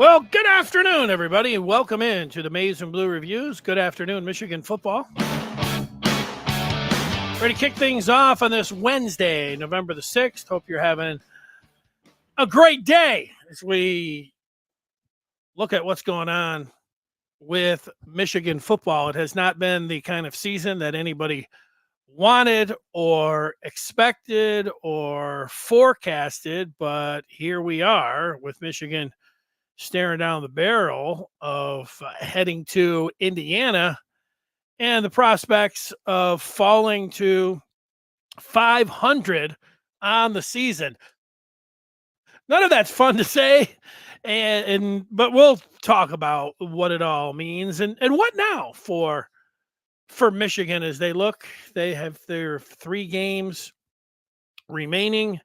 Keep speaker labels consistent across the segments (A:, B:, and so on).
A: Well, good afternoon, everybody, and welcome in to the Maize and Blue Reviews. Good afternoon, Michigan football. Ready to kick things off on this Wednesday, November the 6th. Hope you're having a great day as we look at what's going on with Michigan football. It has not been the kind of season that anybody wanted or expected or forecasted, but here we are with Michigan staring down the barrel of heading to Indiana and the prospects of falling to 500 on the season. None of that's fun to say, but we'll talk about what it all means and what now for Michigan as they look. They have their 3 games remaining.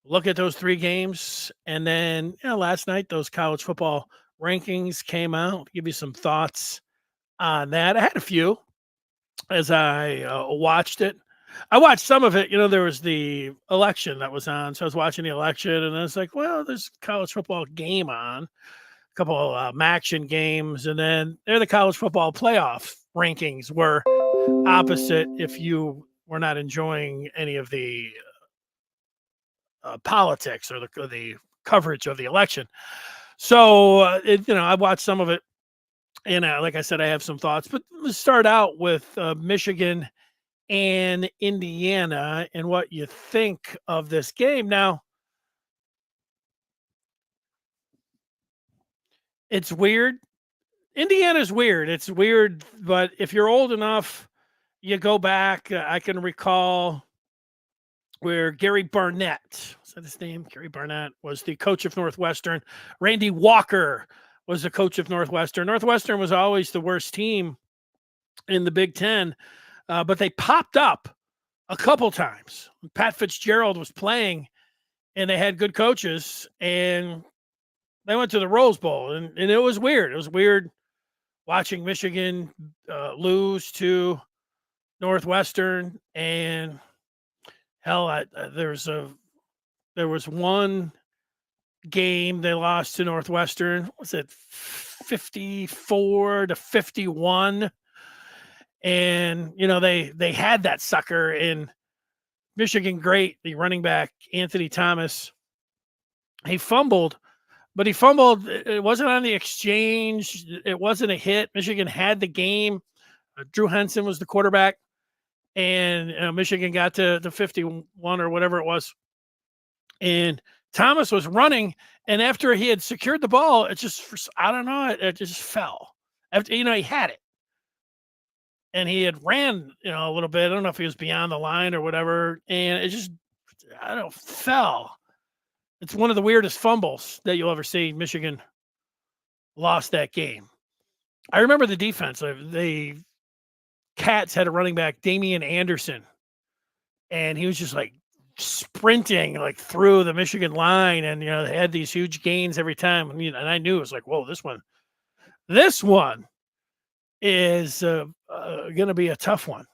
A: Look at those 3 games, and then last night those college football rankings came out. Give you some thoughts on that. I had a few as I watched it. I watched some of it. There was the election that was on, so I was watching the election, and I was like, well, there's a college football game on, a couple of action games, and then there the college football playoff rankings were opposite if you were not enjoying any of the politics or the coverage of the election. So, I watched some of it, and like I said, I have some thoughts. But let's start out with Michigan and Indiana and what you think of this game. Now, it's weird. Indiana's weird. It's weird, but if you're old enough, you go back. I can recall where Gary Barnett, was that his name? Gary Barnett was the coach of Northwestern. Randy Walker was the coach of Northwestern. Northwestern was always the worst team in the Big Ten, but they popped up a couple times. Pat Fitzgerald was playing, and they had good coaches, and they went to the Rose Bowl, and it was weird. It was weird watching Michigan lose to Northwestern, and hell, there was one game they lost to Northwestern. What was it 54-51? And they had that sucker in Michigan. Great, the running back Anthony Thomas. He fumbled, but he fumbled. It wasn't on the exchange. It wasn't a hit. Michigan had the game. Drew Henson was the quarterback. And Michigan got to the 51 or whatever it was. And Thomas was running. And after he had secured the ball, it just, I don't know, it just fell. After, he had it. And he had ran, a little bit. I don't know if he was beyond the line or whatever. And it just, fell. It's one of the weirdest fumbles that you'll ever see. Michigan lost that game. I remember the defense. They Cats had a running back, Damian Anderson, and he was just like sprinting like through the Michigan line, and they had these huge gains every time. And I knew it was like, whoa, this one is going to be a tough one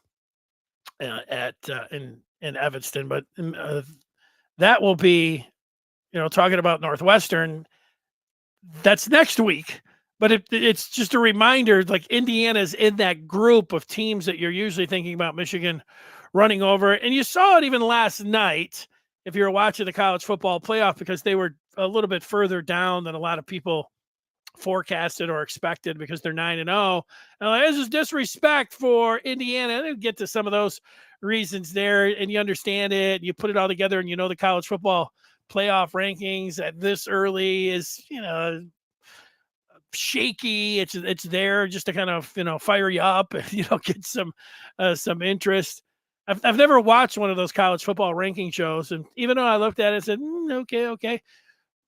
A: in Evanston. But that will be, talking about Northwestern. That's next week. But it's just a reminder, like Indiana's in that group of teams that you're usually thinking about Michigan running over. And you saw it even last night if you were watching the college football playoff, because they were a little bit further down than a lot of people forecasted or expected, because they're 9-0. And this is disrespect for Indiana. And I'll get to some of those reasons there, and you understand it. You put it all together, and the college football playoff rankings at this early is, shaky. It's there just to kind of fire you up and get some interest. I've never watched one of those college football ranking shows, and even though I looked at it and said okay,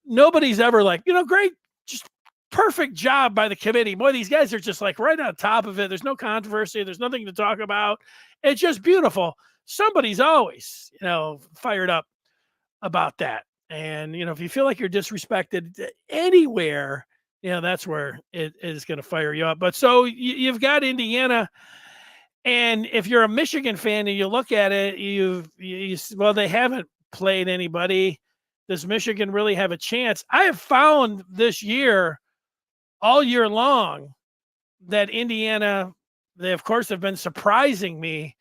A: nobody's ever like great, just perfect job by the committee. Boy, these guys are just like right on top of it. There's no controversy. There's nothing to talk about. It's just beautiful. Somebody's always fired up about that. And if you feel like you're disrespected anywhere, that's where it is going to fire you up. But so you've got Indiana, and if you're a Michigan fan and you look at it, well, they haven't played anybody. does Michigan really have a chance? I have found this year, all year long, that Indiana, they of course have been surprising me.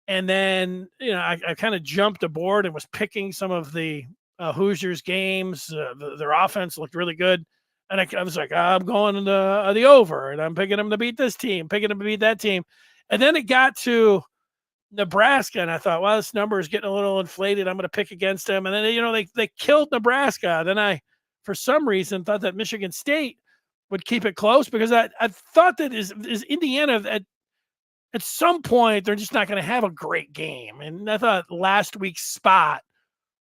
A: And then, I kind of jumped aboard and was picking some of the Hoosiers games. Their offense looked really good. And I was like, I'm going to the over, and I'm picking them to beat this team, picking them to beat that team. And then it got to Nebraska, and I thought, well, this number is getting a little inflated. I'm going to pick against them. And then, they killed Nebraska. Then I, for some reason, thought that Michigan State would keep it close, because I thought that is Indiana at some point they're just not going to have a great game. And I thought last week's spot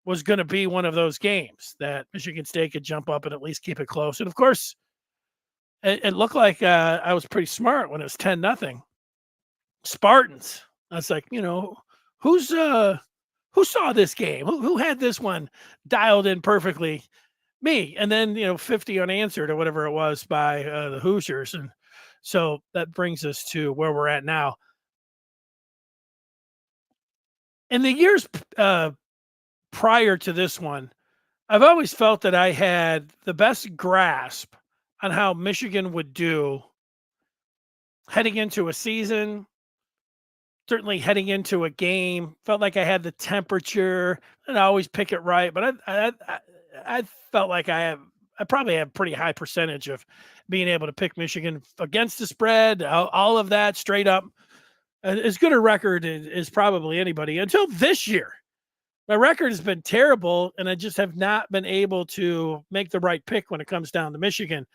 A: was going to be one of those games that Michigan State could jump up and at least keep it close. And of course, it looked like I was pretty smart when it was 10-0 Spartans. I was like, who saw this game? Who had this one dialed in perfectly? Me. And then, 50 unanswered or whatever it was by the Hoosiers. And so that brings us to where we're at now. In the years prior to this one, I've always felt that I had the best grasp on how Michigan would do heading into a season, certainly heading into a game. Felt like I had the temperature, and I always pick it right. But I felt like I probably have a pretty high percentage of being able to pick Michigan against the spread, all of that straight up. As good a record as probably anybody until this year. My record has been terrible, and I just have not been able to make the right pick when it comes down to Michigan.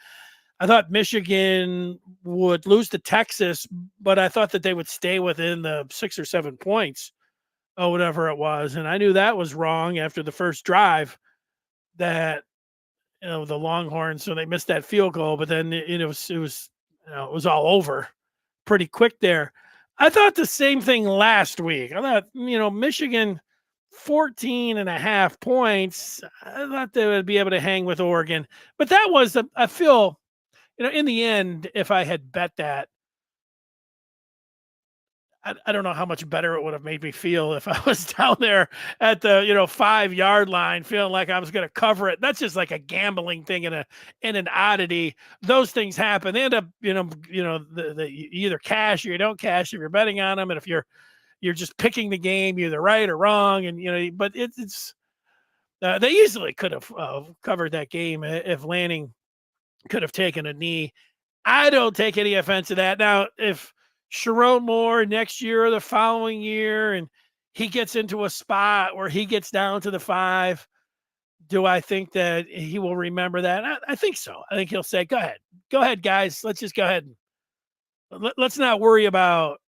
A: I thought Michigan would lose to Texas, but I thought that they would stay within the 6 or 7 points or whatever it was. And I knew that was wrong after the first drive, that, the Longhorns, so they missed that field goal, but then it was all over pretty quick there. I thought the same thing last week. I thought, Michigan 14.5 points. I thought they would be able to hang with Oregon, but that was, I feel, in the end, if I had bet that, I don't know how much better it would have made me feel if I was down there at the 5-yard line, feeling like I was going to cover it. That's just like a gambling thing and an oddity. Those things happen. They end up, you either cash or you don't cash if you're betting on them, and if you're just picking the game, you're either right or wrong. And but it's they easily could have covered that game if Lanning could have taken a knee. I don't take any offense to that. Now, if Sharon Moore next year or the following year, and he gets into a spot where he gets down to the 5, do I think that he will remember that? I think so. I think he'll say, go ahead, guys. Let's just go ahead. Let's not worry about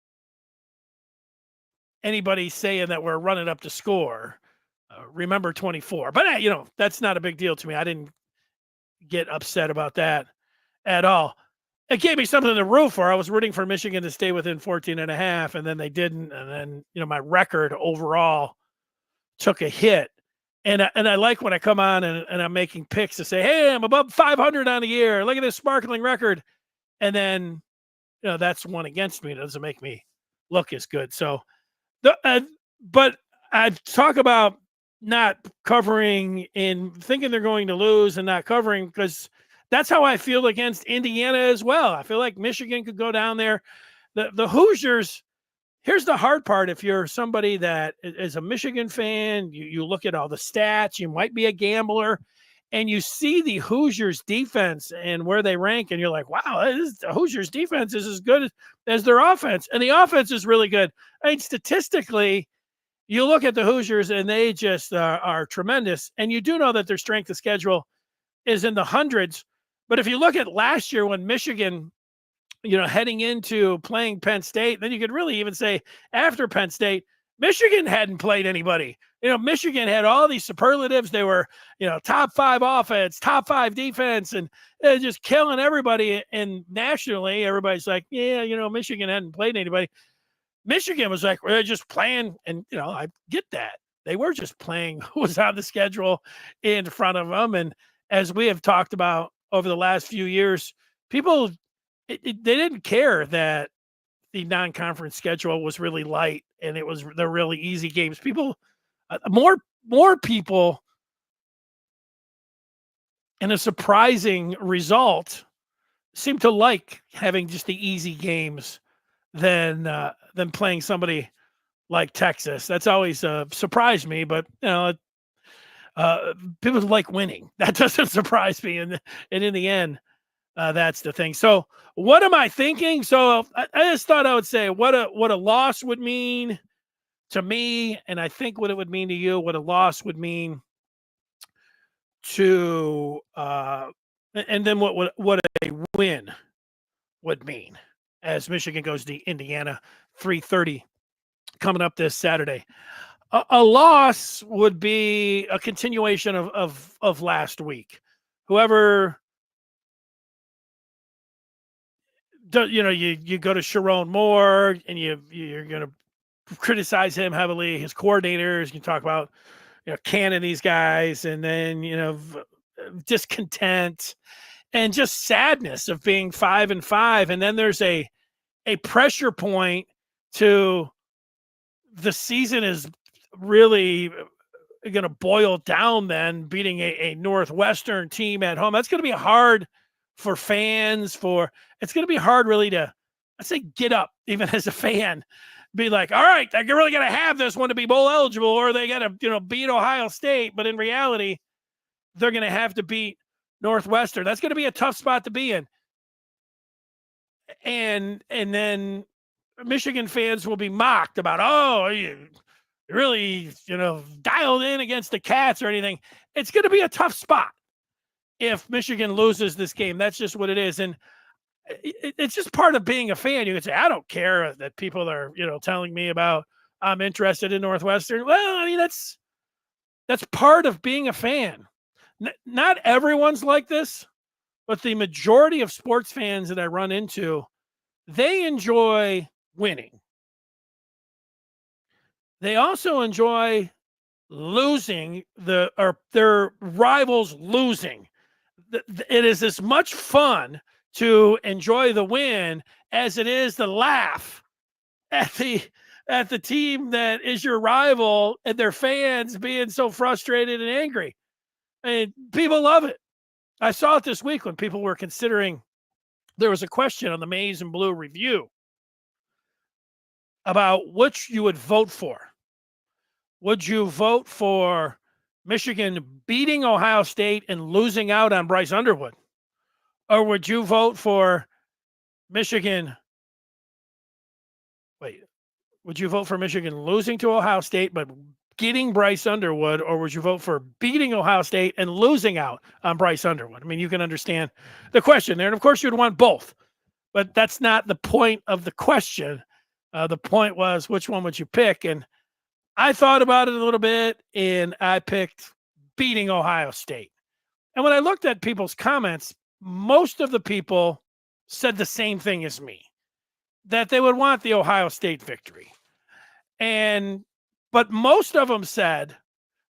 A: anybody saying that we're running up to score. Remember 24. But, that's not a big deal to me. I didn't get upset about that at all. It gave me something to root for. I was rooting for Michigan to stay within 14.5, and then they didn't. And then, my record overall took a hit. And I like when I come on and I'm making picks to say, hey, I'm above 500 on the year. Look at this sparkling record. And then, that's one against me. It doesn't make me look as good. So, but I talk about not covering and thinking they're going to lose and not covering, because that's how I feel against Indiana as well. I feel like Michigan could go down there. The Hoosiers, here's the hard part. If you're somebody that is a Michigan fan, you look at all the stats, you might be a gambler, and you see the Hoosiers defense and where they rank, and you're like, wow, the Hoosiers defense is as good as their offense. And the offense is really good. I mean, statistically, you look at the Hoosiers and they just are tremendous. And you do know that their strength of schedule is in the hundreds. But if you look at last year when Michigan, heading into playing Penn State, then you could really even say after Penn State, Michigan hadn't played anybody. Michigan had all these superlatives. They were, top 5 offense, top 5 defense, and they're just killing everybody. And nationally, everybody's like, yeah, Michigan hadn't played anybody. Michigan was like, we're just playing. And, I get that. They were just playing who was on the schedule in front of them. And as we have talked about over the last few years, people, they didn't care that the non-conference schedule was really light and it was the really easy games. People, more people and a surprising result, seem to like having just the easy games than playing somebody like Texas. That's always surprised me, but uh, people like winning. That doesn't surprise me, and in the end, that's the thing. So, what am I thinking? So, I just thought I would say what a loss would mean to me, and I think what it would mean to you. What a loss would mean to, and then what a win would mean as Michigan goes to Indiana, 3:30 coming up this Saturday. A loss would be a continuation of last week. Whoever you go to Sharon Moore and you're going to criticize him heavily, his coordinators. You talk about canning these guys, and then discontent and just sadness of being 5-5, and then there's a pressure point to the season is really going to boil down then beating a Northwestern team at home. That's going to be hard for fans. It's going to be hard really to, I say, get up even as a fan, be like, all right, they're really going to have this one to be bowl eligible, or they got to beat Ohio State. But in reality, they're going to have to beat Northwestern. That's going to be a tough spot to be in. And then Michigan fans will be mocked about, oh, you really, dialed in against the Cats or anything. It's going to be a tough spot if Michigan loses this game. That's just what it is. And it's just part of being a fan. You can say, I don't care that people are, telling me about I'm interested in Northwestern. Well, I mean, that's part of being a fan. Not everyone's like this, but the majority of sports fans that I run into, they enjoy winning. They also enjoy losing their rivals losing. It is as much fun to enjoy the win as it is to laugh at the team that is your rival and their fans being so frustrated and angry. I mean, people love it. I saw it this week when people were considering, there was a question on the Maize and Blue review about which you would vote for. Would you vote for Michigan beating Ohio State and losing out on Bryce Underwood? Or would you vote for Michigan? Would you vote for Michigan losing to Ohio State but getting Bryce Underwood? Or would you vote for beating Ohio State and losing out on Bryce Underwood? I mean, you can understand the question there. And of course, you'd want both. But that's not the point of the question. The point was, which one would you pick? And I thought about it a little bit, and I picked beating Ohio State. And when I looked at people's comments, most of the people said the same thing as me, that they would want the Ohio State victory. But most of them said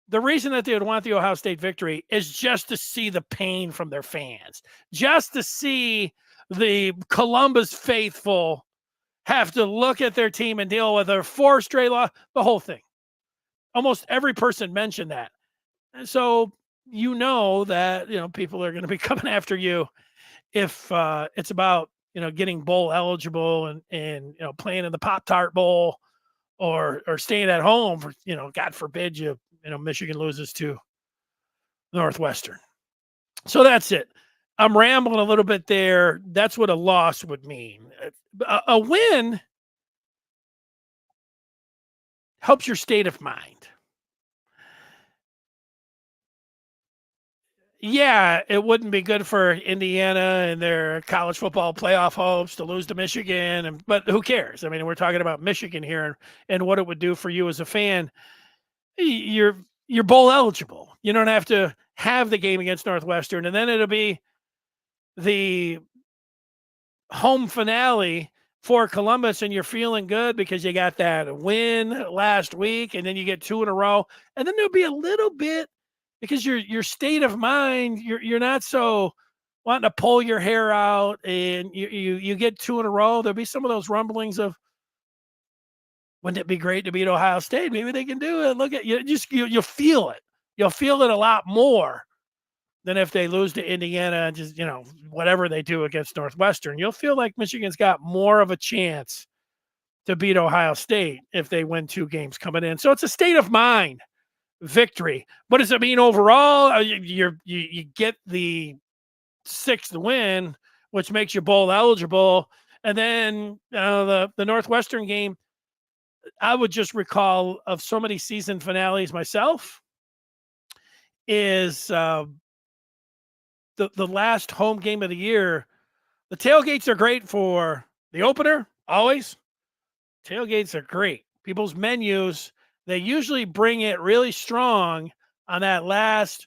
A: the reason that they would want the Ohio State victory is just to see the pain from their fans, just to see the Columbus faithful have to look at their team and deal with their 4 straight loss, the whole thing. Almost every person mentioned that. And so that, people are going to be coming after you if it's about, getting bowl eligible and playing in the Pop-Tart Bowl or staying at home for, God forbid Michigan loses to Northwestern. So that's it. I'm rambling a little bit there. That's what a loss would mean. A win helps your state of mind. Yeah, it wouldn't be good for Indiana and their college football playoff hopes to lose to Michigan, but who cares? I mean, we're talking about Michigan here and what it would do for you as a fan. You're bowl eligible. You don't have to have the game against Northwestern, and then it'll be the home finale for Columbus, and you're feeling good because you got that win last week, and then you get 2 in a row, and then there'll be a little bit because your state of mind, you're not so wanting to pull your hair out, and you get 2 in a row. There'll be some of those rumblings of, wouldn't it be great to beat Ohio State? Maybe they can do it. Look at you, you'll feel it. You'll feel it a lot more than if they lose to Indiana and just, whatever they do against Northwestern. You'll feel like Michigan's got more of a chance to beat Ohio State if they win 2 games coming in. So it's a state of mind victory. What does it mean overall? You get the 6th win, which makes you bowl eligible. And then the Northwestern game, I would just recall of so many season finales myself is the last home game of the year. The tailgates are great for the opener, always. Tailgates are great. People's menus, they usually bring it really strong on that last,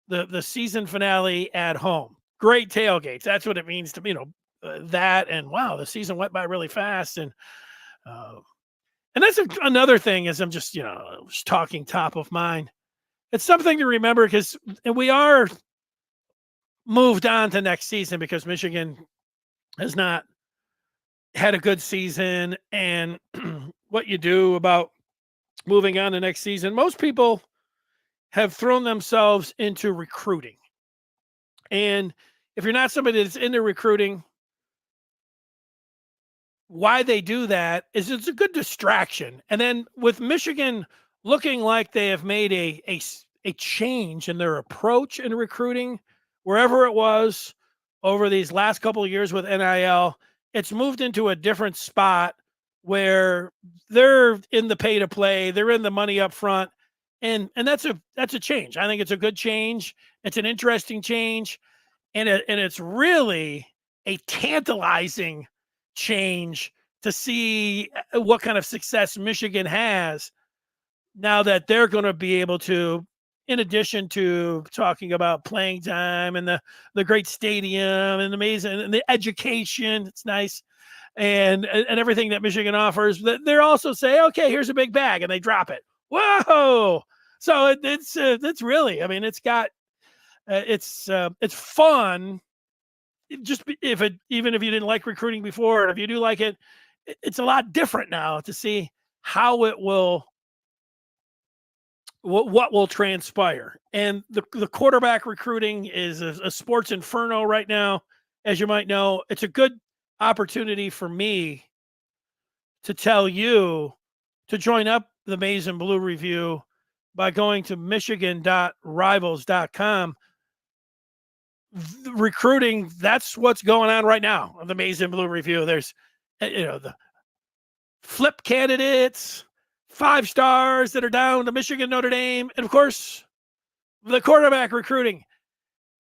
A: the season finale at home. Great tailgates. That's what it means to me, that, and wow, the season went by really fast. And that's another thing is I'm just, just talking top of mind. It's something to remember because we are moved on to next season because Michigan has not had a good season. And what you do about moving on to next season, most people have thrown themselves into recruiting. And if you're not somebody that's into recruiting, why they do that is it's a good distraction. And then with Michigan looking like they have made a change in their approach in recruiting, wherever it was over these last couple of years with NIL, it's moved into a different spot where they're in the pay to play, they're in the money up front. And that's a change. I think it's a good change. It's an interesting change. And it's really a tantalizing change to see what kind of success Michigan has now that they're going to be able to, in addition to talking about playing time and the great stadium and amazing and the education, it's nice, and everything that Michigan offers, they're also say, okay, here's a big bag, and they drop it. Whoa! So it's really, I mean, it's got it's fun. Just even if you didn't like recruiting before, and if you do like it, it's a lot different now to see how it will, what will transpire. And the quarterback recruiting is a sports inferno right now, as you might know. It's a good opportunity for me to tell you to join up the Maize and Blue Review by going to michigan.rivals.com. Recruiting, that's what's going on right now on the Maize and Blue Review. There's the flip candidates, 5 stars that are down to Michigan, Notre Dame, and of course the quarterback recruiting.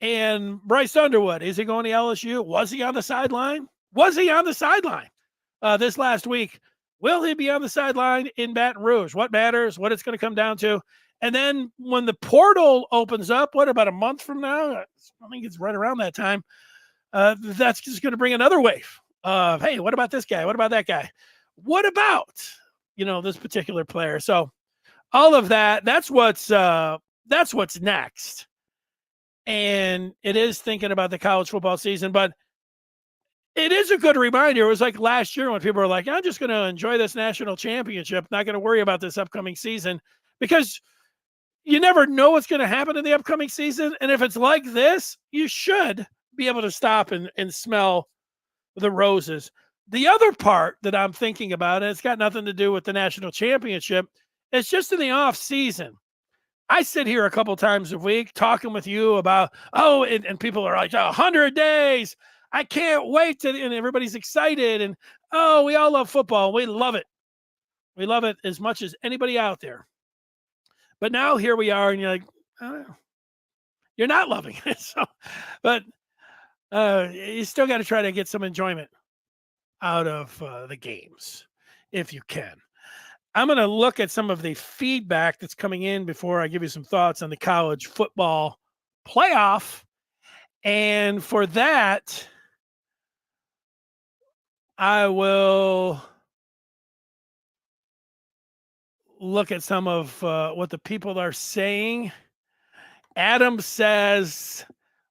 A: And Bryce Underwood, is he going to LSU? Was he on the sideline this last week? Will he be on the sideline in Baton Rouge? What matters, what it's going to come down to. And then when the portal opens up, what, about a month from now? I think it's right around that time. That's just going to bring another wave of, hey, what about this guy? What about that guy? What about, this particular player? So all of that, that's what's next. And it is thinking about the college football season, but it is a good reminder. It was like last year when people were like, I'm just going to enjoy this national championship, not going to worry about this upcoming season, because you never know what's going to happen in the upcoming season. And if it's like this, you should be able to stop and smell the roses. The other part that I'm thinking about, and it's got nothing to do with the national championship, it's just in the off season. I sit here a couple times a week talking with you about, and people are like, 100 days. I can't wait and everybody's excited. And, we all love football. We love it. We love it as much as anybody out there. But now here we are, and you're like, you're not loving it. So, but you still got to try to get some enjoyment out of the games if you can. I'm going to look at some of the feedback that's coming in before I give you some thoughts on the college football playoff. And for that, I will look at some of what the people are saying. Adam says,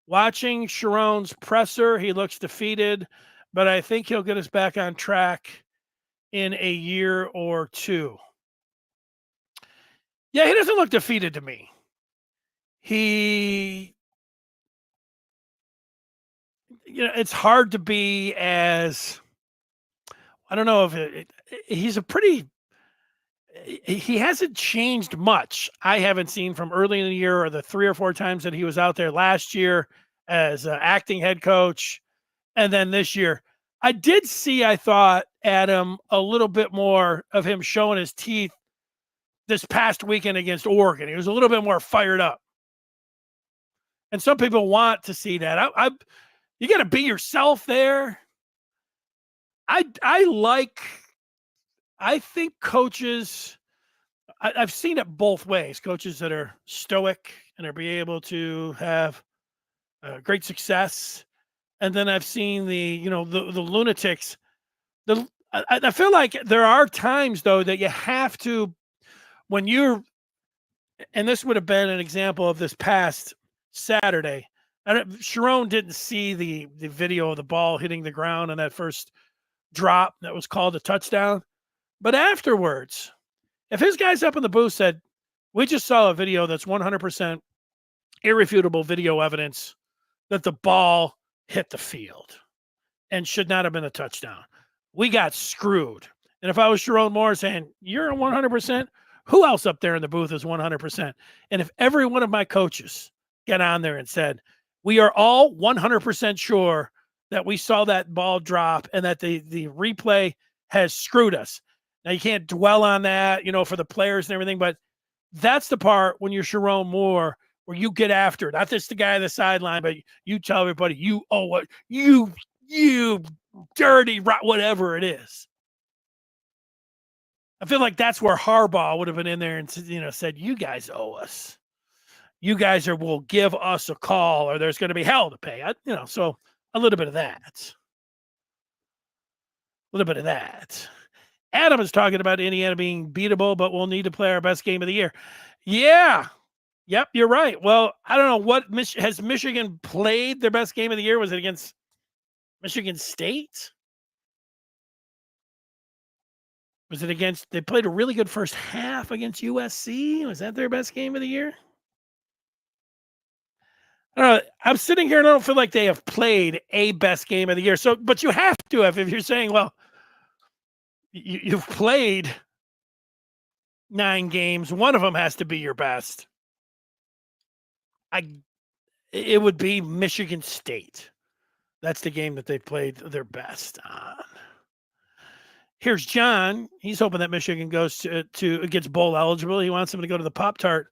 A: watching Sharon's presser, he looks defeated, but I think he'll get us back on track in a year or two. Yeah, he doesn't look defeated to me. He it's hard to be as, I don't know if he's a pretty, he hasn't changed much. I haven't seen from early in the year or the 3 or 4 times that he was out there last year as acting head coach. And then this year, I did see, I thought, Adam, a little bit more of him showing his teeth this past weekend against Oregon. He was a little bit more fired up. And some people want to see that. You got to be yourself there. I think coaches, I've seen it both ways. Coaches that are stoic and are be able to have great success. And then I've seen the lunatics. I feel like there are times, though, that you have to, when you're, and this would have been an example of this past Saturday. Sharon didn't see the video of the ball hitting the ground on that first drop that was called a touchdown. But afterwards, if his guys up in the booth said, we just saw a video that's 100% irrefutable video evidence that the ball hit the field and should not have been a touchdown, we got screwed. And if I was Sharon Moore saying, you're 100%, who else up there in the booth is 100%? And if every one of my coaches get on there and said, we are all 100% sure that we saw that ball drop and that the replay has screwed us. Now, you can't dwell on that, for the players and everything, but that's the part when you're Sharon Moore where you get after it. Not just the guy on the sideline, but you tell everybody, you owe what, you dirty, whatever it is. I feel like that's where Harbaugh would have been in there and said, you guys owe us. You guys will give us a call or there's going to be hell to pay. So a little bit of that. A little bit of that. Adam is talking about Indiana being beatable, but we'll need to play our best game of the year. Yeah. Yep, you're right. Well, I don't know has Michigan played their best game of the year? Was it against Michigan State? Was it against, they played a really good first half against USC? Was that their best game of the year? I don't know. I'm sitting here and I don't feel like they have played a best game of the year. So, but you have to have, if you're saying, well, you've played 9 games, one of them has to be your best. It would be Michigan State. That's the game that they played their best on. Here's John. He's hoping that Michigan goes to gets bowl eligible. He wants them to go to the Pop-Tart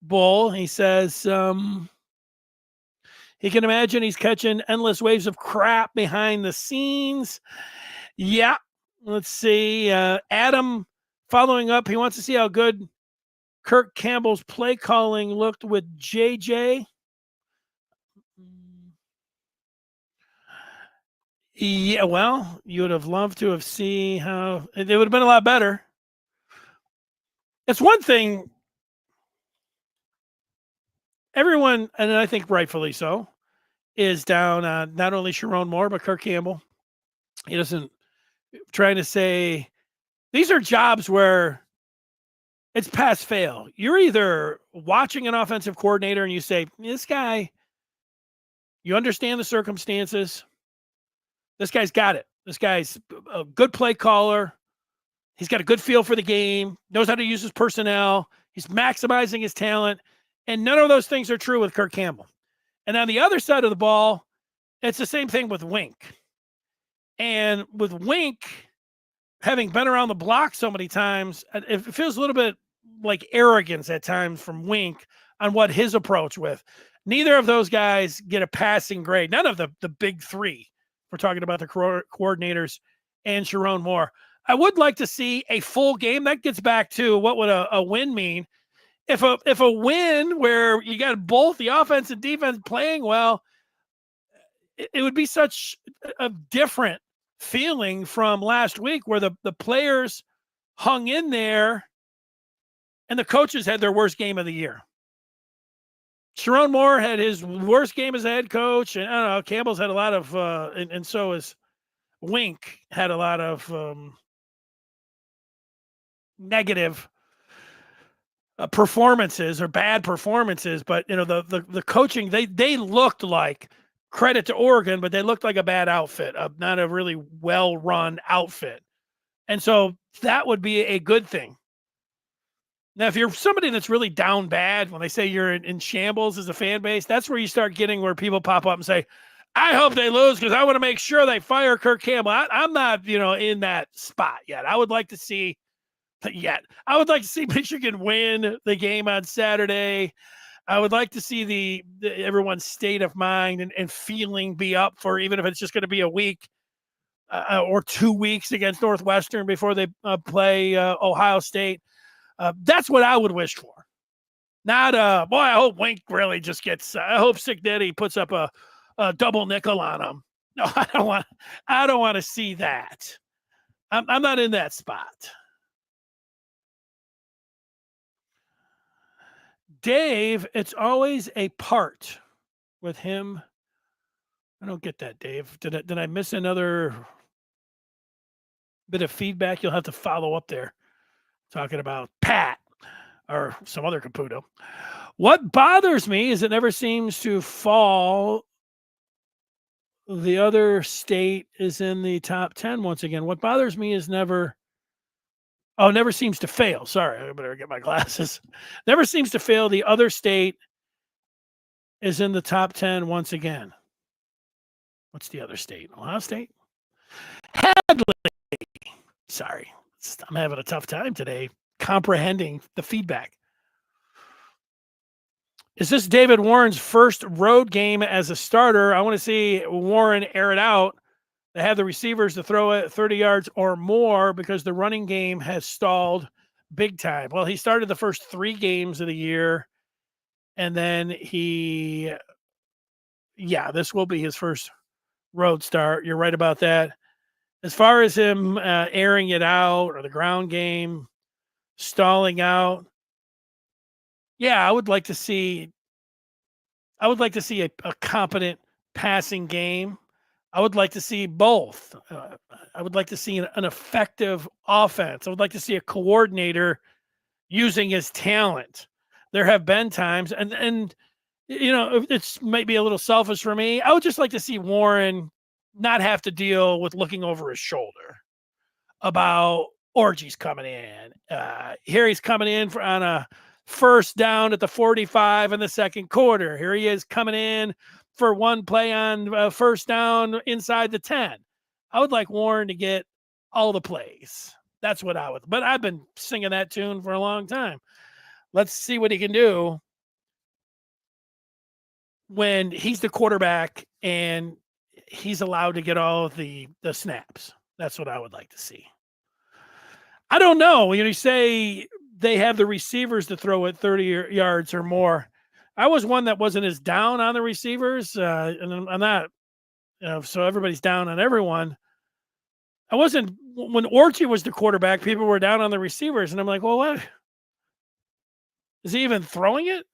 A: Bowl. He says he can imagine he's catching endless waves of crap behind the scenes. Yeah. Let's see. Adam following up. He wants to see how good Kirk Campbell's play calling looked with JJ. Yeah, well, you would have loved to have seen how it would have been a lot better. It's one thing. Everyone, and I think rightfully so, is down on not only Sharon Moore, but Kirk Campbell. He doesn't trying to say these are jobs where it's pass fail. You're either watching an offensive coordinator and you say, this guy, you understand the circumstances. This guy's got it. This guy's a good play caller. He's got a good feel for the game, knows how to use his personnel. He's maximizing his talent. And none of those things are true with Kirk Campbell. And on the other side of the ball, it's the same thing with Wink. And with Wink, having been around the block so many times, it feels a little bit like arrogance at times from Wink on what his approach with. Neither of those guys get a passing grade. None of the big three. We're talking about the coordinators and Sharon Moore. I would like to see a full game. That gets back to what would a win mean. If a win where you got both the offense and defense playing well, it would be such a different feeling from last week where the players hung in there and the coaches had their worst game of the year. Sharon Moore had his worst game as a head coach, and I don't know, Campbell's had a lot of, and so is Wink had a lot of negative performances or bad performances. But the coaching, they looked like credit to Oregon, but they looked like a bad outfit, not a really well-run outfit. And so that would be a good thing. Now, if you're somebody that's really down bad, when they say you're in shambles as a fan base, that's where you start getting where people pop up and say, I hope they lose because I want to make sure they fire Kirk Campbell. I'm not, in that spot yet. I would like to see Michigan win the game on Saturday. I would like to see the everyone's state of mind and feeling be up for, even if it's just going to be a week or 2 weeks against Northwestern before they play Ohio State. That's what I would wish for. Not boy, I hope Wink really just gets. I hope Sick Daddy puts up a double nickel on him. No, I don't want to see that. I'm not in that spot. Dave, it's always a part with him. I don't get that, Dave. Did I miss another bit of feedback? You'll have to follow up there. Talking about Pat or some other Caputo. What bothers me is it never seems to fall. The other state is in the top 10 once again. What bothers me is never seems to fail. Sorry, I better get my glasses. Never seems to fail. The other state is in the top 10 once again. What's the other state? Ohio State? Hadley. Sorry. I'm having a tough time today comprehending the feedback. Is this David Warren's first road game as a starter? I want to see Warren air it out. They have the receivers to throw it 30 yards or more because the running game has stalled big time. Well, he started the first 3 games of the year, and then this will be his first road start. You're right about that. As far as him airing it out or the ground game stalling out, I would like to see a competent passing game. I would like to see both. I would like to see an effective offense. I would like to see a coordinator using his talent. There have been times, and it's might be a little selfish for me. I would just like to see Warren not have to deal with looking over his shoulder about orgies coming in. Here he's coming in on a first down at the 45 in the second quarter. Here he is coming in for one play on first down inside the 10. I would like Warren to get all the plays. That's what I would. But I've been singing that tune for a long time. Let's see what he can do when he's the quarterback and he's allowed to get all of the snaps. That's what I would like to see. I don't know. You say they have the receivers to throw it 30 yards or more. I was one that wasn't as down on the receivers, and I'm not, so everybody's down on everyone. I wasn't, when Orchie was the quarterback, people were down on the receivers, and I'm like, well, what? Is he even throwing it?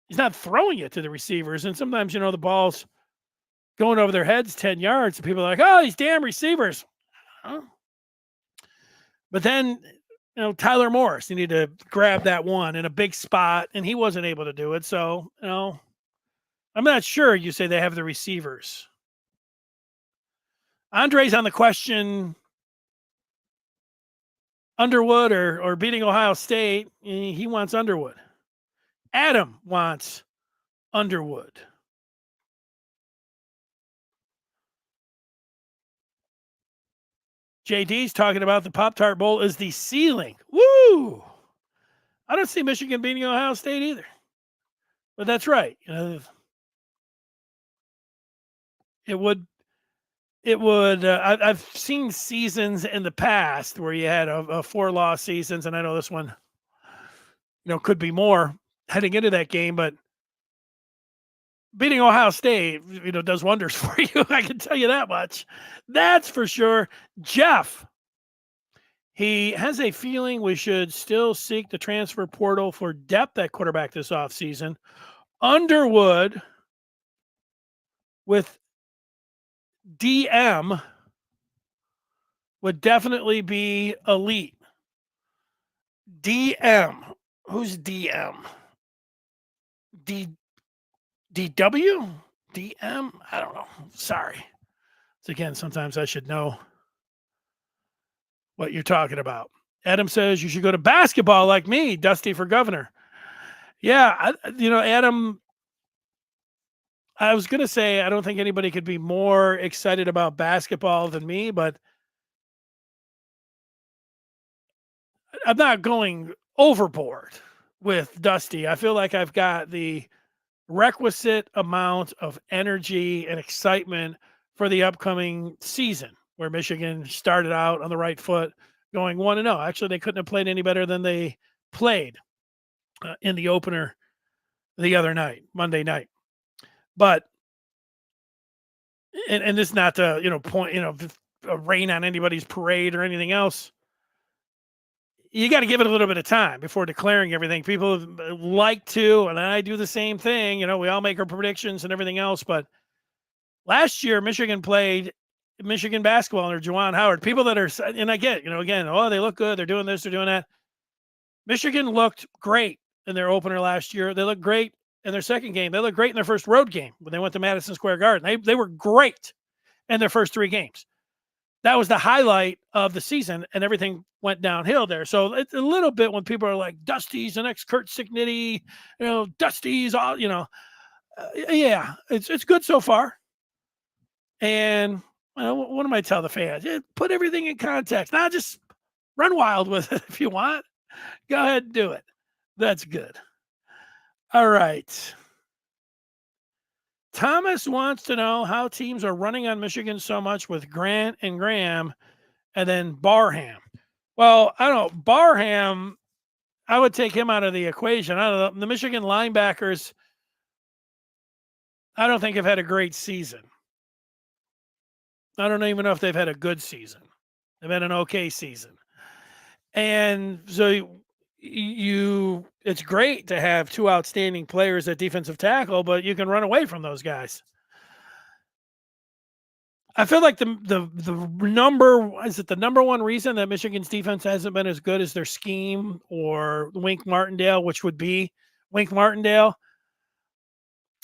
A: He's not throwing it to the receivers, and sometimes, the ball's going over their heads 10 yards, and people are like, oh, these damn receivers. Huh? But then, Tyler Morris, he needed to grab that one in a big spot, and he wasn't able to do it. So, I'm not sure you say they have the receivers. Andre's on the question, Underwood or beating Ohio State. He wants Underwood. Adam wants Underwood. JD's talking about the Pop-Tart Bowl is the ceiling. Woo! I don't see Michigan beating Ohio State either. But that's right. It would. I've seen seasons in the past where you had a 4-loss seasons, and I know this one, could be more heading into that game. But beating Ohio State, does wonders for you. I can tell you that much. That's for sure. Jeff, he has a feeling we should still seek the transfer portal for depth at quarterback this offseason. Underwood with DM would definitely be elite. DM. Who's DM? DW? DM? I don't know. Sorry. So again, sometimes I should know what you're talking about. Adam says you should go to basketball like me, Dusty for governor. Yeah, Adam, I was going to say I don't think anybody could be more excited about basketball than me, but I'm not going overboard with Dusty. I feel like I've got the requisite amount of energy and excitement for the upcoming season where Michigan started out on the right foot going 1-0. Actually, they couldn't have played any better than they played in the opener the other night, Monday night. But and this is not to, point, rain on anybody's parade or anything else. You got to give it a little bit of time before declaring everything. People like to, and I do the same thing. We all make our predictions and everything else. But last year, Michigan played Michigan basketball under Juwan Howard. People that are, and I get, again, they look good. They're doing this, they're doing that. Michigan looked great in their opener last year. They looked great in their second game. They looked great in their first road game when they went to Madison Square Garden. They were great in their first 3 games. That was the highlight of the season, and everything went downhill there. So it's a little bit when people are like, Dusty's the next Kurt Signity, Dusty's all, yeah, it's good so far. And what am I tell the fans? Put everything in context. Now just run wild with it if you want. Go ahead and do it. That's good. All right. Thomas wants to know how teams are running on Michigan so much with Grant and Graham and then Barham. Well, I don't know. Barham, I would take him out of the equation. I don't know. The Michigan linebackers, I don't think have had a great season. I don't even know if they've had a good season. They've had an okay season. And so it's great to have 2 outstanding players at defensive tackle, but you can run away from those guys. I feel like the number one reason that Michigan's defense hasn't been as good as their scheme or Wink Martindale, which would be Wink Martindale.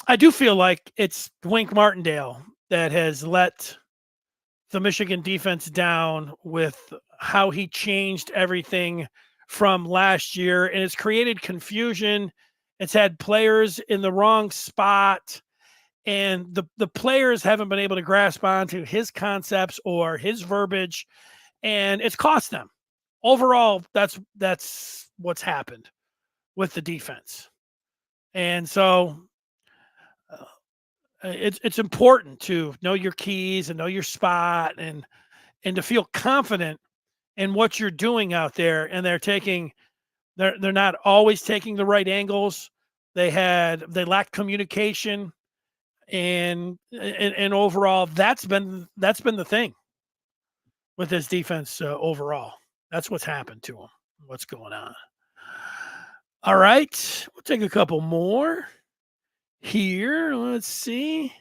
A: I do feel like it's Wink Martindale that has let the Michigan defense down with how he changed everything from last year, and it's created confusion. It's had players in the wrong spot, and the players haven't been able to grasp onto his concepts or his verbiage, and it's cost them. Overall, that's what's happened with the defense. And so it's important to know your keys and know your spot and to feel confident in what you're doing out there. And they're not always taking the right angles. They lack communication, and overall that's been the thing with this defense overall. That's what's happened to them. What's going on? All right, we'll take a couple more here. Let's see.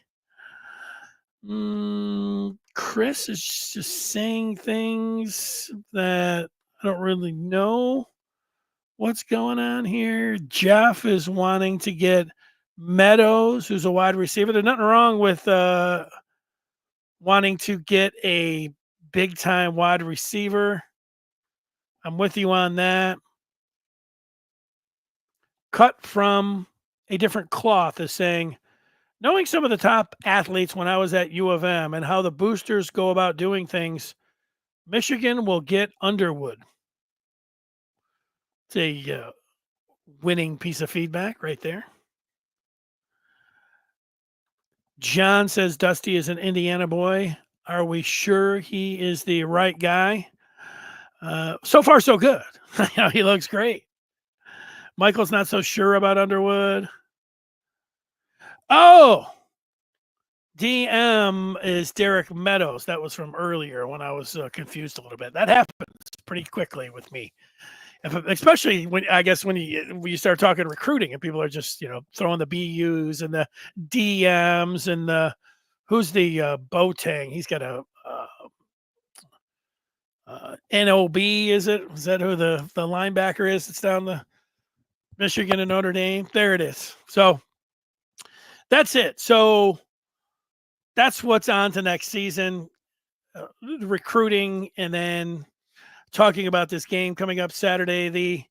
A: Chris is just saying things that I don't really know what's going on here. Jeff is wanting to get Meadows, who's a wide receiver. There's nothing wrong with wanting to get a big-time wide receiver. I'm with you on that. Cut from a different cloth is saying, knowing some of the top athletes when I was at U of M and how the boosters go about doing things, Michigan will get Underwood. It's a winning piece of feedback right there. John says Dusty is an Indiana boy. Are we sure he is the right guy? So far, so good. He looks great. Michael's not so sure about Underwood. Oh, DM is Derek Meadows. That was from earlier when I was confused a little bit. That happens pretty quickly with me, especially when you start talking recruiting and people are just throwing the BUs and the DMs and who's the Boateng? He's got a NOB. Is that who the linebacker is? It's down the Michigan and Notre Dame. There it is. So that's it. So that's what's on to next season, recruiting, and then talking about this game coming up Saturday. The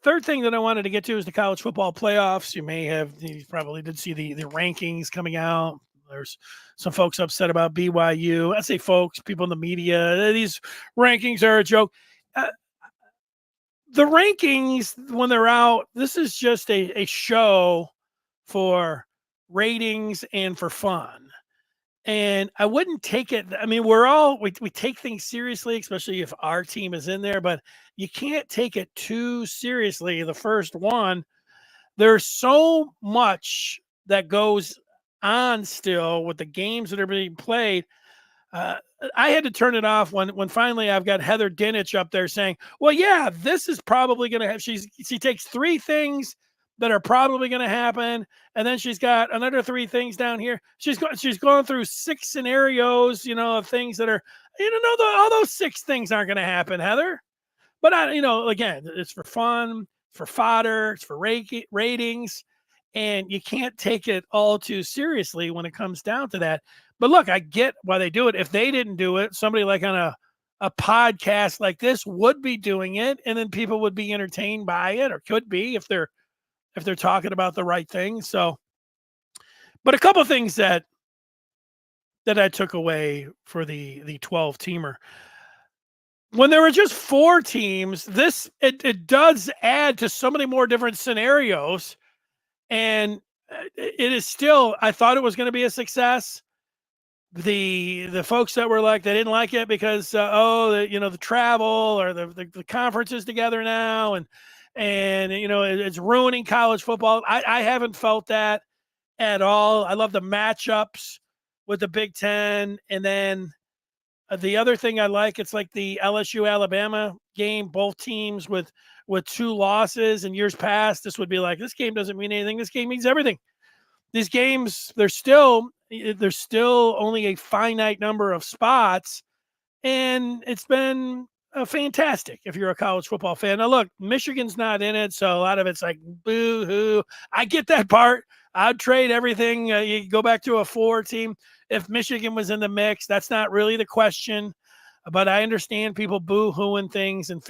A: third thing that I wanted to get to is the college football playoffs. You probably did see the rankings coming out. There's some folks upset about BYU. I say folks, people in the media, these rankings are a joke. The rankings, when they're out, this is just a show for ratings and for fun. And I wouldn't take it. I mean, we take things seriously, especially if our team is in there, but you can't take it too seriously. The first one, there's so much that goes on still with the games that are being played. I had to turn it off when finally I've got Heather Dinich up there saying, "Well, yeah, this is probably going to have." She takes three things that are probably going to happen, and then she's got another three things down here. She's going through six scenarios, of things that are, all those six things aren't going to happen, Heather. But again, it's for fun, it's for fodder, it's for ratings, and you can't take it all too seriously when it comes down to that. But look, I get why they do it. If they didn't do it, somebody like on a podcast like this would be doing it, and then people would be entertained by it, or could be if they're talking about the right things. So, but a couple of things that I took away for the 12 teamer. When there were just 4 teams, it does add to so many more different scenarios, and it is still. I thought it was going to be a success. The folks that were like they didn't like it because the travel or the conferences together now and it's ruining college football. I haven't felt that at all. I love the matchups with the Big Ten, and then the other thing I like, it's like the LSU Alabama game. Both teams with 2 losses. In years past, this would be like, this game doesn't mean anything. This game means everything. These games, there's still only a finite number of spots, and it's been fantastic if you're a college football fan. Now, look, Michigan's not in it, so a lot of it's like boo-hoo. I get that part. I'd trade everything. You go back to a 4 team. If Michigan was in the mix, that's not really the question. But I understand people boo-hooing things and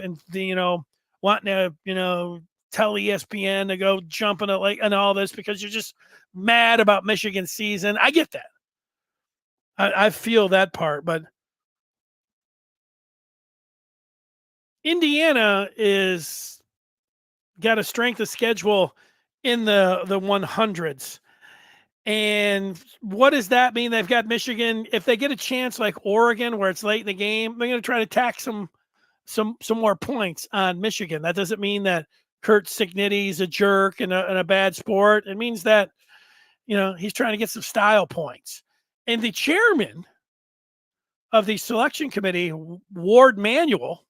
A: wanting to tell ESPN to go jump in a lake and all this because you're just mad about Michigan's season. I get that. I feel that part, but Indiana is got a strength of schedule in the 100s. And what does that mean? They've got Michigan. If they get a chance like Oregon, where it's late in the game, they're going to try to tack some more points on Michigan. That doesn't mean that Kurt Signetti's a jerk and a bad sport. It means that, he's trying to get some style points. And the chairman of the selection committee, Ward Manuel,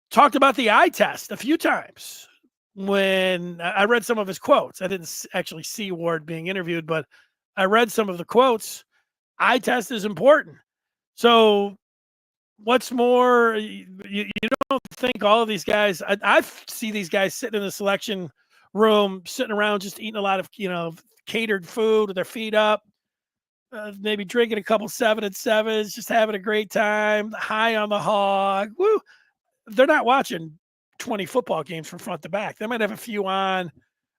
A: talked about the eye test a few times. When I read some of his quotes, I didn't actually see Ward being interviewed, but I read some of the quotes. Eye test is important. So what's more, you don't think all of these guys, I see these guys sitting in the selection room, sitting around just eating a lot of, catered food with their feet up, maybe drinking a couple 7-7s, just having a great time, high on the hog. Woo. They're not watching 20 football games from front to back. They might have a few on,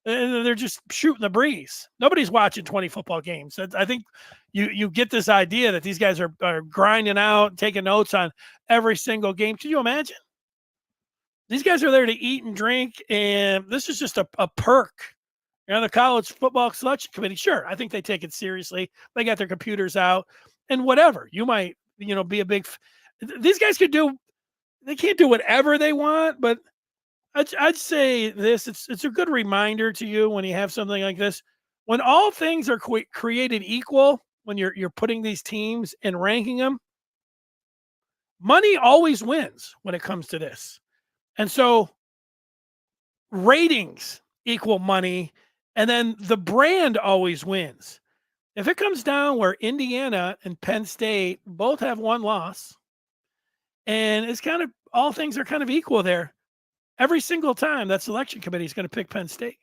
A: and they're just shooting the breeze. Nobody's watching 20 football games. I think you get this idea that these guys are grinding out, taking notes on every single game. Can you imagine? These guys are there to eat and drink, and this is just a perk. The college football selection committee, sure, I think they take it seriously. They got their computers out, and whatever. You might, be a big these guys could do. They can't do whatever they want, but I'd say this: it's a good reminder to you when you have something like this. When all things are created equal, when you're putting these teams and ranking them, money always wins when it comes to this, and so ratings equal money, and then the brand always wins. If it comes down where Indiana and Penn State both have 1 loss, and it's kind of all things are kind of equal there, every single time that selection committee is going to pick Penn State.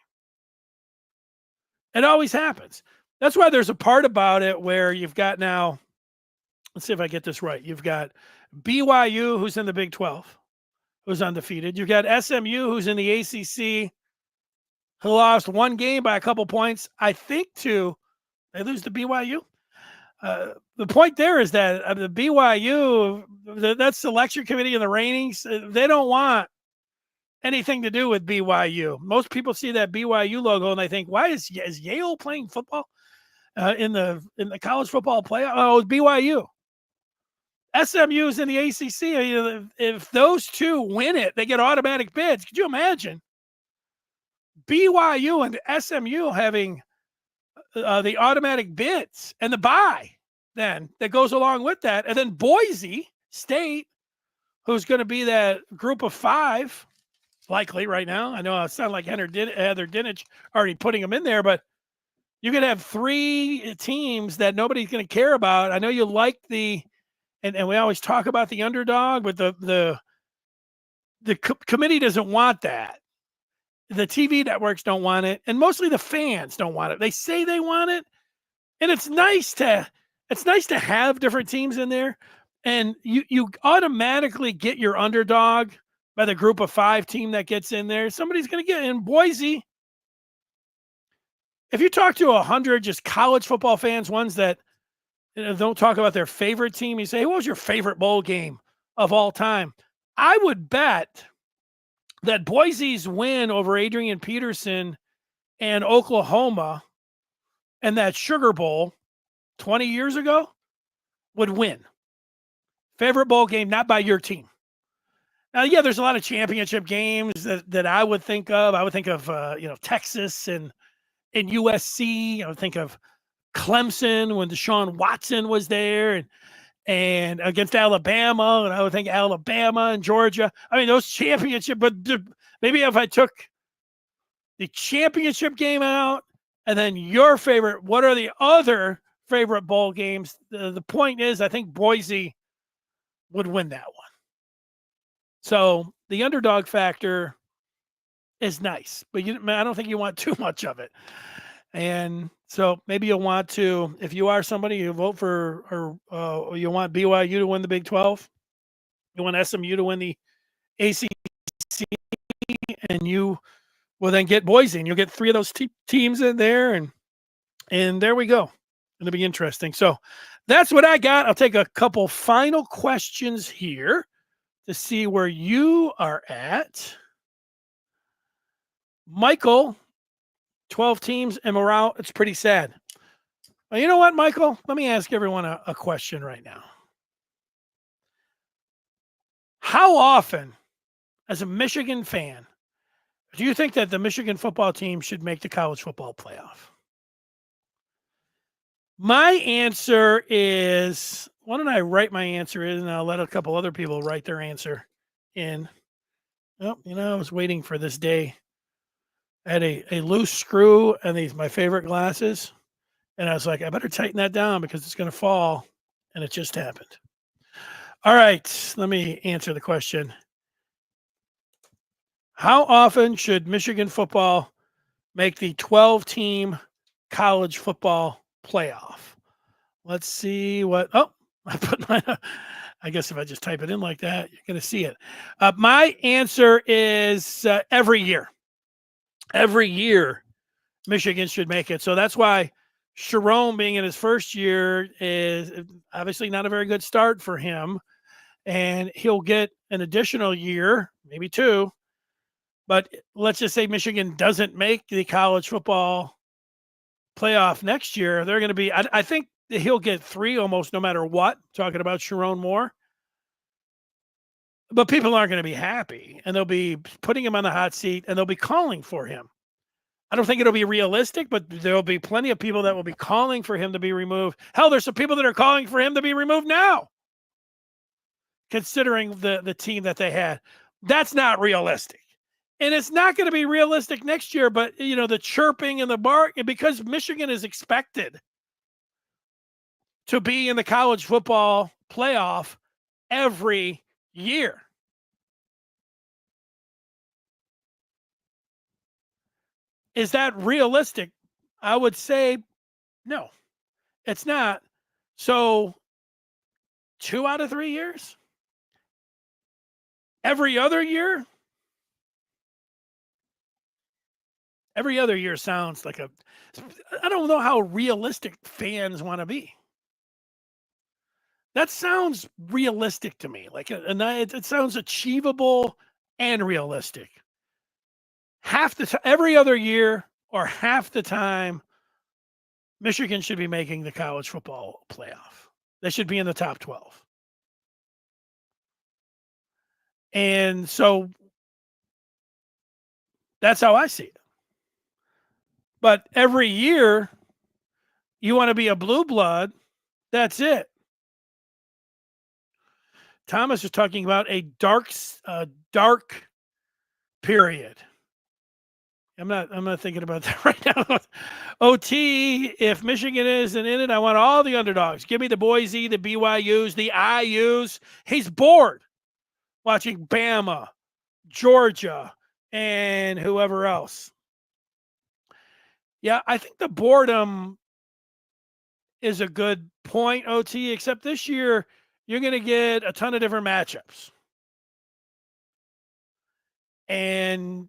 A: It always happens. That's why there's a part about it where you've got now, let's see if I get this right. You've got BYU, who's in the Big 12, who's undefeated. You've got SMU, who's in the ACC, who lost one game by a couple points. I think they lose to BYU. The point there is that the BYU, that selection committee and the ratings, they don't want anything to do with BYU. Most people see that BYU logo and they think, "Why is Yale playing football in the college football playoff?" Oh, it's BYU. SMU is in the ACC. If those two win it, they get automatic bids. Could you imagine BYU and SMU having the automatic bids and the bye then that goes along with that? And then Boise State, who's going to be that group of five, likely right now. I know it sounded like Heather Dinich already putting them in there, but you could have three teams that nobody's going to care about. I know you like and we always talk about the underdog, but the committee doesn't want that. The TV networks don't want it, and mostly the fans don't want it. They say they want it, and it's nice to have different teams in there, and you automatically get your underdog by the group of five team that gets in there. Somebody's going to get in Boise. If you talk to 100 just college football fans, ones that don't talk about their favorite team, you say, "Hey, what was your favorite bowl game of all time?" I would bet that Boise's win over Adrian Peterson and Oklahoma and that Sugar Bowl 20 years ago would win. Favorite bowl game, not by your team. Now, yeah, there's a lot of championship games that I would think of. I would think of Texas and USC. I would think of Clemson when Deshaun Watson was there, and against Alabama, and I would think Alabama and Georgia. I mean, those championship, but maybe if I took the championship game out and then your favorite, what are the other favorite bowl games? The point is, I think Boise would win that one. So the underdog factor is nice, but I don't think you want too much of it. And so maybe you'll want to, if you are somebody you vote for, or you want BYU to win the Big 12, you want SMU to win the ACC, and you will then get Boise, and you'll get three of those teams in there, and there we go. It'll be interesting. So that's what I got. I'll take a couple final questions here to see where you are at. Michael, 12 teams and morale, it's pretty sad. Well, you know what, Michael? Let me ask everyone a question right now. How often, as a Michigan fan, do you think that the Michigan football team should make the college football playoff? My answer is, why don't I write my answer in, and I'll let a couple other people write their answer in. Oh, I was waiting for this day. I had a loose screw and my favorite glasses. And I was like, I better tighten that down because it's going to fall. And it just happened. All right. Let me answer the question. How often should Michigan football make the 12-team college football playoff? Let's see what. Oh, I put I guess if I just type it in like that, you're going to see it. My answer is every year. Every year, Michigan should make it. So that's why Sharon, being in his first year, is obviously not a very good start for him. And he'll get an additional year, maybe two. But let's just say Michigan doesn't make the college football playoff next year. They're going to be, I think he'll get three almost no matter what, talking about Sharon Moore. But people aren't going to be happy, and they'll be putting him on the hot seat, and they'll be calling for him. I don't think it'll be realistic, but there'll be plenty of people that will be calling for him to be removed. Hell, there's some people that are calling for him to be removed now, considering the team that they had. That's not realistic. And it's not going to be realistic next year, but, the chirping and the bark, because Michigan is expected to be in the college football playoff every year. Is that realistic? I would say No, it's not. So 2 out of 3 years? Every other year? Every other year sounds like I don't know how realistic fans want to be. That sounds realistic to me. Like, it sounds achievable and realistic. Every other year or half the time, Michigan should be making the college football playoff. They should be in the top 12. And so that's how I see it. But every year, you want to be a blue blood, that's it. Thomas is talking about a dark period. I'm not thinking about that right now. OT, if Michigan isn't in it, I want all the underdogs. Give me the Boise, the BYUs, the IUs. He's bored watching Bama, Georgia, and whoever else. Yeah, I think the boredom is a good point, OT, except this year you're going to get a ton of different matchups. And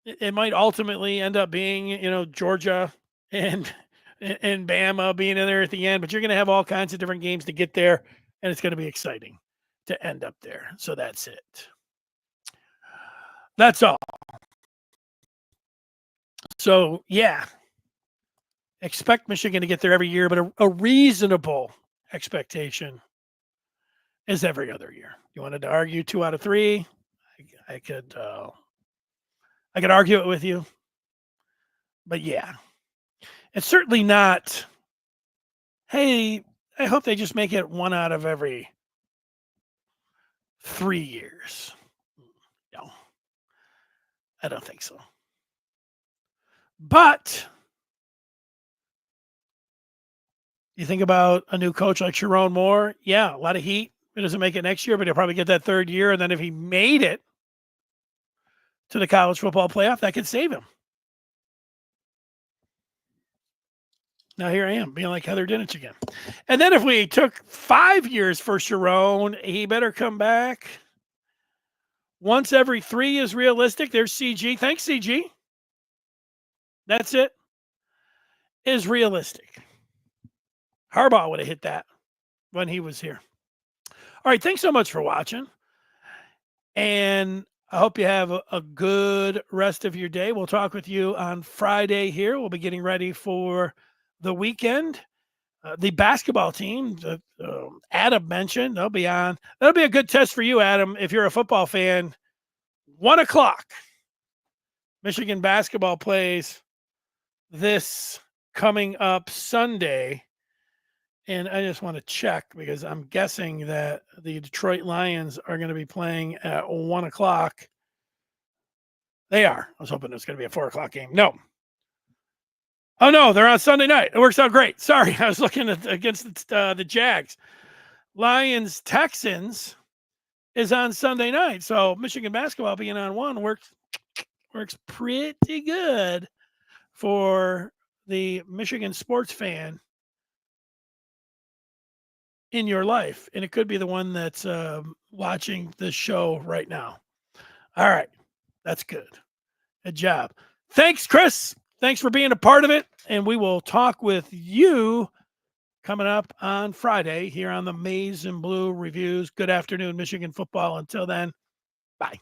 A: it might ultimately end up being, Georgia and Bama being in there at the end, but you're going to have all kinds of different games to get there, and it's going to be exciting to end up there. So that's it. That's all. So, yeah, expect Michigan to get there every year, but a reasonable expectation is every other year. You wanted to argue 2 out of 3? I could argue it with you, but yeah, it's certainly not. Hey, I hope they just make it 1 out of every 3 years. No, I don't think so. But you think about a new coach like Sharon Moore, yeah, a lot of heat. He doesn't make it next year, but he'll probably get that 3rd year. And then if he made it to the college football playoff, that could save him. Now here I am being like Heather Dinich again. And then if we took 5 years for Sharon, he better come back. Once every 3 is realistic. There's CG. Thanks, CG. That's it. Is realistic. Harbaugh would have hit that when he was here. All right. Thanks so much for watching. And I hope you have a good rest of your day. We'll talk with you on Friday here. We'll be getting ready for the weekend. The basketball team, Adam mentioned, they'll be on. That'll be a good test for you, Adam, if you're a football fan. 1 o'clock. Michigan basketball plays this coming up Sunday. And I just want to check because I'm guessing that the Detroit Lions are going to be playing at 1 o'clock. They are. I was hoping it was going to be a 4 o'clock game. No. Oh, no, they're on Sunday night. It works out great. Sorry, I was looking against the Jags. Lions-Texans is on Sunday night. So Michigan basketball being on 1 works pretty good for the Michigan sports fan in your life. And it could be the one that's watching the show right now. All right. That's good. Good job. Thanks, Chris. Thanks for being a part of it. And we will talk with you coming up on Friday here on the Maize and Blue Reviews. Good afternoon, Michigan football. Until then, bye.